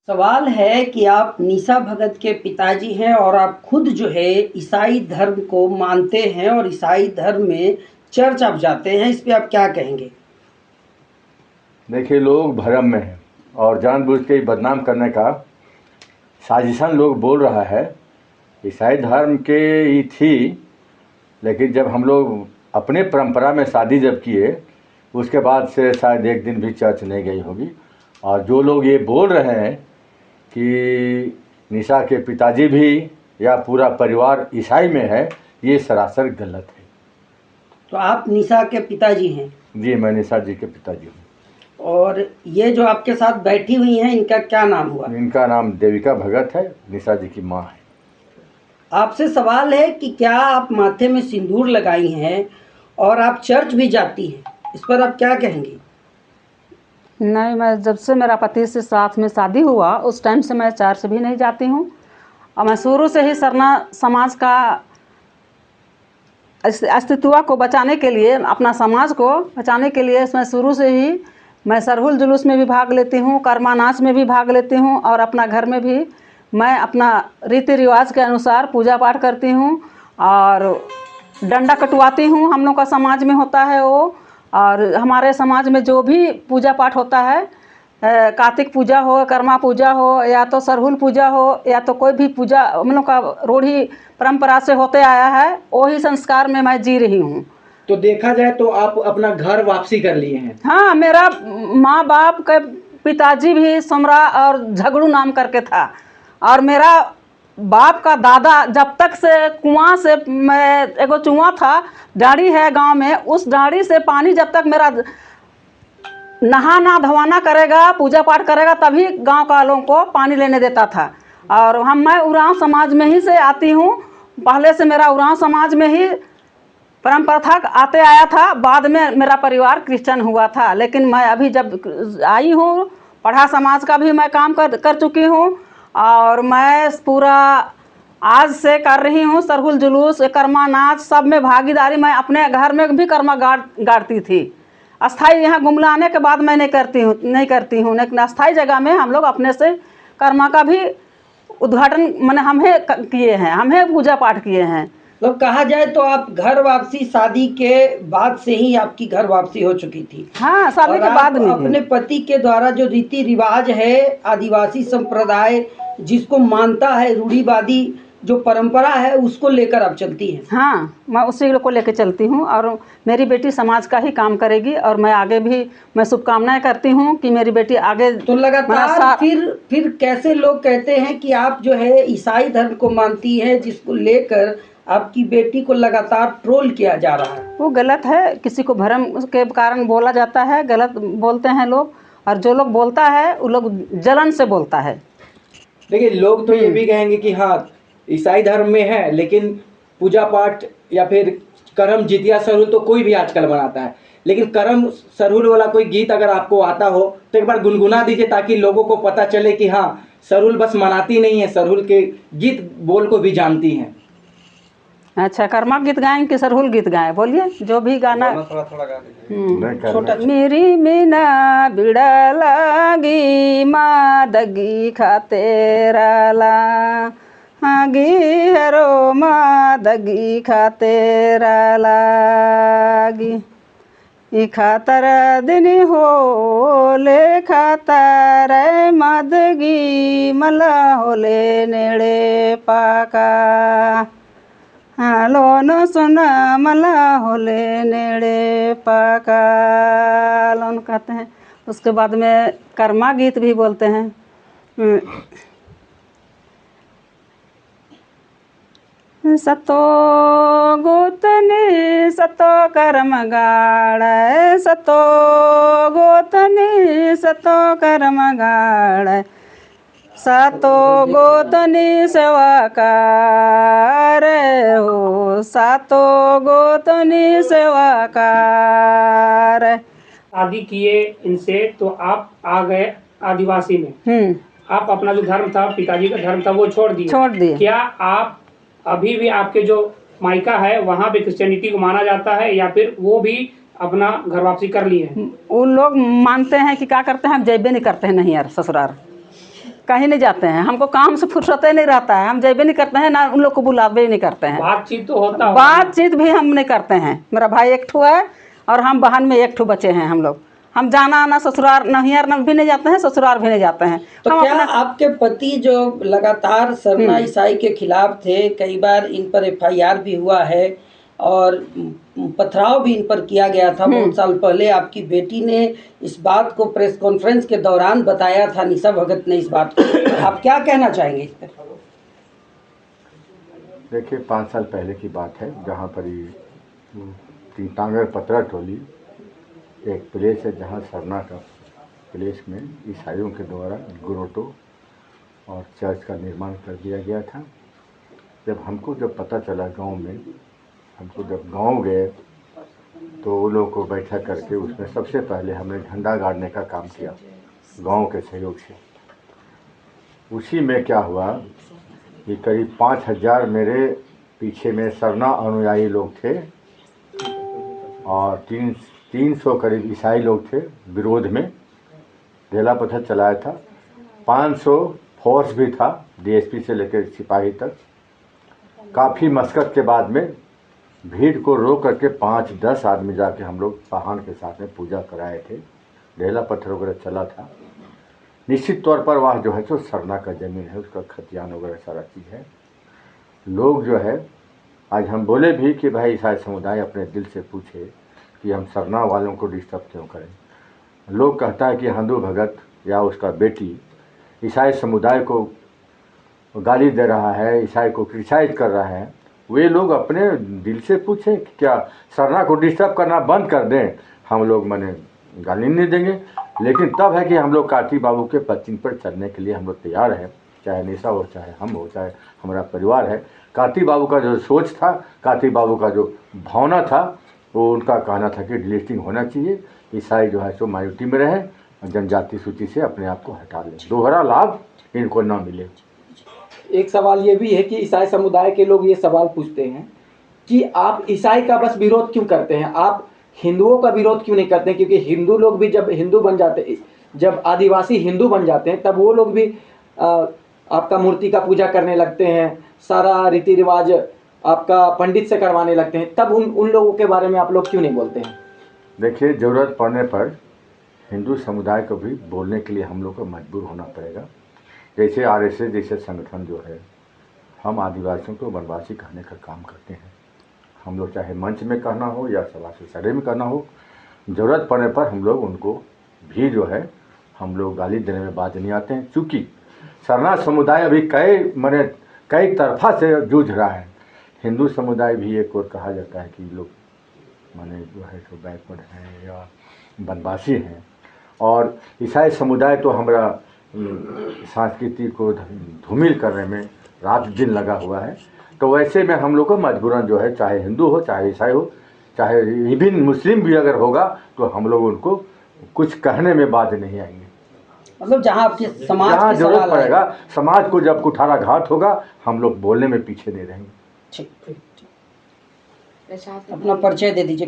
सवाल है कि आप निशा भगत के पिताजी हैं और आप खुद जो है ईसाई धर्म को मानते हैं और ईसाई धर्म में चर्च आप जाते हैं, इस पे आप क्या कहेंगे? देखिए, लोग भ्रम में हैं और जानबूझ के ही बदनाम करने का साजिशन लोग बोल रहा है। ईसाई धर्म के ही थी, लेकिन जब हम लोग अपने परंपरा में शादी जब किए उसके बाद से शायद एक दिन भी चर्च नहीं गई होगी। और जो लोग ये बोल रहे हैं कि निशा के पिताजी भी या पूरा परिवार ईसाई में है, ये सरासर गलत है। तो आप निशा के पिताजी हैं? जी, मैं निशा जी के पिताजी हूँ। और ये जो आपके साथ बैठी हुई हैं, इनका क्या नाम हुआ? इनका नाम देविका भगत है, निशा जी की माँ है। आपसे सवाल है कि क्या आप माथे में सिंदूर लगाई हैं और आप चर्च भी जाती हैं, इस पर आप क्या कहेंगी? नहीं, मैं जब से मेरा पति से साथ में शादी हुआ उस टाइम से मैं चर्च भी नहीं जाती हूँ। और मैं शुरू से ही सरना समाज का अस्तित्व को बचाने के लिए, अपना समाज को बचाने के लिए मैं शुरू से ही मैं सरहुल जुलूस में भी भाग लेती हूँ, कर्मा नाच में भी भाग लेती हूँ और अपना घर में भी मैं अपना रीति रिवाज के अनुसार पूजा पाठ करती हूँ और डंडा कटवाती हूँ। हम लोग का समाज में होता है वो। और हमारे समाज में जो भी पूजा पाठ होता है, कार्तिक पूजा हो, कर्मा पूजा हो, या तो सरहुल पूजा हो, या तो कोई भी पूजा हम लोग का रूढ़ी परंपरा से होते आया है, वही संस्कार में मैं जी रही हूँ। तो देखा जाए तो आप अपना घर वापसी कर लिए हैं। हाँ, मेरा माँ बाप के पिताजी भी समरा और झगड़ू नाम करके था। और मेरा बाप का दादा जब तक से कुआं से, मैं एगो चुआ था, डाड़ी है गांव में, उस डाड़ी से पानी जब तक मेरा नहाना धोवाना करेगा, पूजा पाठ करेगा, तभी गांव का लोगों को पानी लेने देता था। और मैं उरांव समाज में ही से आती हूँ। पहले से मेरा उरांव समाज में ही परंपरा था, आते आया था। बाद में मेरा परिवार क्रिश्चियन हुआ था, लेकिन मैं अभी जब आई हूँ, पढ़ा समाज का भी मैं काम कर चुकी हूँ। और मैं पूरा आज से कर रही हूँ सरहुल जुलूस, कर्मा नाच, सब में भागीदारी। मैं अपने घर में भी कर्मा गाड़ती थी। अस्थाई यहाँ गुमलाने के बाद मैं नहीं करती हूँ, लेकिन अस्थाई जगह में हम लोग अपने से कर्मा का भी उद्घाटन मैंने हमें किए हैं, हमें पूजा पाठ किए हैं। तो कहा जाए तो आप घर वापसी शादी के बाद से ही आपकी घर वापसी हो चुकी थी? हाँ, शादी के बाद में अपने पति के द्वारा जो रीति रिवाज है, आदिवासी संप्रदाय जिसको मानता है, रूढ़िवादी जो परंपरा है, उसको लेकर आप चलती हैं? हाँ, मैं उसी को लेकर चलती हूँ और मेरी बेटी समाज का ही काम करेगी। और मैं आगे भी मैं शुभकामनाएं करती हूँ कि मेरी बेटी आगे। तो लगातार फिर कैसे लोग कहते हैं कि आप जो है ईसाई धर्म को मानती हैं, जिसको लेकर आपकी बेटी को लगातार ट्रोल किया जा रहा है? वो गलत है। किसी को भ्रम के कारण बोला जाता है, गलत बोलते हैं लोग। और जो लोग बोलता है वो लोग जलन से बोलता है। देखिए, लोग तो ये भी कहेंगे कि हाँ, ईसाई धर्म में है, लेकिन पूजा पाठ या फिर करम जितिया सरहुल तो कोई भी आजकल बनाता है। लेकिन करम सरहुल वाला कोई गीत अगर आपको आता हो तो एक बार गुनगुना दीजिए, ताकि लोगों को पता चले कि हाँ, सरहुल बस मनाती नहीं है, सरहुल के गीत बोल को भी जानती हैं। अच्छा, कर्मा गीत गाएं कि सरहुल गीत गाएं? बोलिए, जो भी गाना। थोड़ा थोड़ा गा दीजिए। छोटा। मेरी मीना बिड़ा लागी, मादगी खाते राला, हागी हरो मादगी खाते रालागी, ई खातर दिन हो ले खातर मादगी, मला होले नेड़े पाका, लोन सुना मला होले नेड़े पाका, लोन कहते हैं। उसके बाद में कर्मा गीत भी बोलते हैं। सतो गोतनी सतो कर्म गाड़, सतो गोतनी सतो कर्म गाड़, सातो गोतनी सेवा कार हो, सातो गोतनी सेवा कार। शादी किए इनसे तो आप आ गए आदिवासी में। आप अपना जो धर्म था, पिताजी का धर्म था, वो छोड़ दिए। क्या आप अभी भी, आपके जो मायका है वहाँ पे क्रिश्चियनिटी को माना जाता है, या फिर वो भी अपना घर वापसी कर लिए हैं? उन लोग मानते हैं कि क्या करते हैं, हम जैबे नहीं करते हैं, नहीं यार ससुराल। कहीं नहीं जाते हैं, हमको काम से फुर्सत ही नहीं रहता है, हम जेबे नहीं करते हैं, ना उन लोग को बुलावे नहीं करते हैं। बातचीत तो होता होगा। बातचीत भी हम नहीं करते हैं। मेरा भाई एक ठो है और हम बहन में एक ठो बचे हैं हम लोग। हम जाना आना ससुराल नैहर भी नहीं जाते हैं, ससुराल भी नहीं जाते हैं। तो क्या आपके पति जो लगातार सरना ईसाई के खिलाफ थे, कई बार इन पर FIR भी हुआ है और पथराव भी इन पर किया गया था बहुत साल पहले, आपकी बेटी ने इस बात को प्रेस कॉन्फ्रेंस के दौरान बताया था, निशा भगत ने इस बात को, आप क्या कहना चाहेंगे इस पर? देखिए 5 साल पहले की बात है, जहाँ पर तीतांगर पतरा टोली एक प्लेस है जहाँ सरना का प्लेस में ईसाइयों के द्वारा ग्रोटो और चर्च का निर्माण कर दिया गया था। जब पता चला गांव में, हमको जब गांव गए तो वो लोगों को बैठा करके उसमें सबसे पहले हमने झंडा गाड़ने का काम किया गांव के सहयोग से। उसी में क्या हुआ कि करीब 5000 मेरे पीछे में सरना अनुयायी लोग थे और 300 करीब ईसाई लोग थे विरोध में। ढेला पत्थर चलाया था, 500 फोर्स भी था, DSP से लेकर सिपाही तक। काफ़ी मशक्क़त के बाद में भीड़ को रोक करके 5-10 आदमी जाके हम लोग वाहन के साथ में पूजा कराए थे। ढेला पत्थर वगैरह चला था। निश्चित तौर पर वह जो है तो सरना का ज़मीन है, उसका खतियान वगैरह सारा चीज़ है। लोग जो है आज हम बोले भी कि भाई ईसाई समुदाय अपने दिल से पूछे कि हम सरना वालों को डिस्टर्ब क्यों करें। लोग कहता है कि हिंदू भगत या उसका बेटी ईसाई समुदाय को गाली दे रहा है, ईसाई को क्रिटिसाइज कर रहा है। वे लोग अपने दिल से पूछें कि क्या सरना को डिस्टर्ब करना बंद कर दें, हम लोग मने गाली नहीं देंगे। लेकिन तब है कि हम लोग कार्तिक बाबू के पचिन पर चलने के लिए हम लोग तैयार हैं, चाहे निशा हो, चाहे हम हो, चाहे हमारा परिवार है। कार्तिक बाबू का जो सोच था, कार्तिक बाबू का जो भावना था, वो उनका कहना था कि डिलिस्टिंग होना चाहिए, ईसाई जो है सो माइनॉरिटी में रहे, जनजाति सूची से अपने आप को हटा लें, दोहरा लाभ इनको ना मिले। एक सवाल ये भी है कि ईसाई समुदाय के लोग ये सवाल पूछते हैं कि आप ईसाई का बस विरोध क्यों करते हैं, आप हिंदुओं का विरोध क्यों नहीं करते हैं? क्योंकि हिंदू लोग भी जब हिंदू बन जाते, जब आदिवासी हिंदू बन जाते हैं, तब वो लोग भी आपका मूर्ति का पूजा करने लगते हैं, सारा रीति रिवाज आपका पंडित से करवाने लगते हैं, तब उन लोगों के बारे में आप लोग क्यों नहीं बोलते हैं? देखिए, ज़रूरत पड़ने पर हिंदू समुदाय को भी बोलने के लिए हम लोग को मजबूर होना पड़ेगा। जैसे RSS जैसे संगठन जो है, हम आदिवासियों को वनवासी कहने का काम करते हैं। हम लोग चाहे मंच में कहना हो या सभा सुसाइडे में कहना हो, ज़रूरत पड़ने पर हम लोग उनको भी जो है हम लोग गाली देने में बाज नहीं आते हैं। चूँकि सरना समुदाय अभी कई तरफा से जूझ रहा है। हिंदू समुदाय भी एक और कहा जाता है कि लोग माने जो है तो बैकवर्ड हैं या वनवासी हैं, और ईसाई समुदाय तो हमारा संस्कृति को धूमिल करने में रात दिन लगा हुआ है। तो वैसे में हम लोग को मजबूरन जो है, चाहे हिंदू हो, चाहे ईसाई हो, चाहे इवन मुस्लिम भी अगर होगा, तो हम लोग उनको कुछ कहने में बात नहीं आएंगे। मतलब जहाँ आपके समाज जहाँ जरूरत पड़ेगा, समाज को जब कुठाराघात होगा, हम लोग बोलने में पीछे नहीं रहेंगे। ठीक, अपना परिचय दे दीजिए।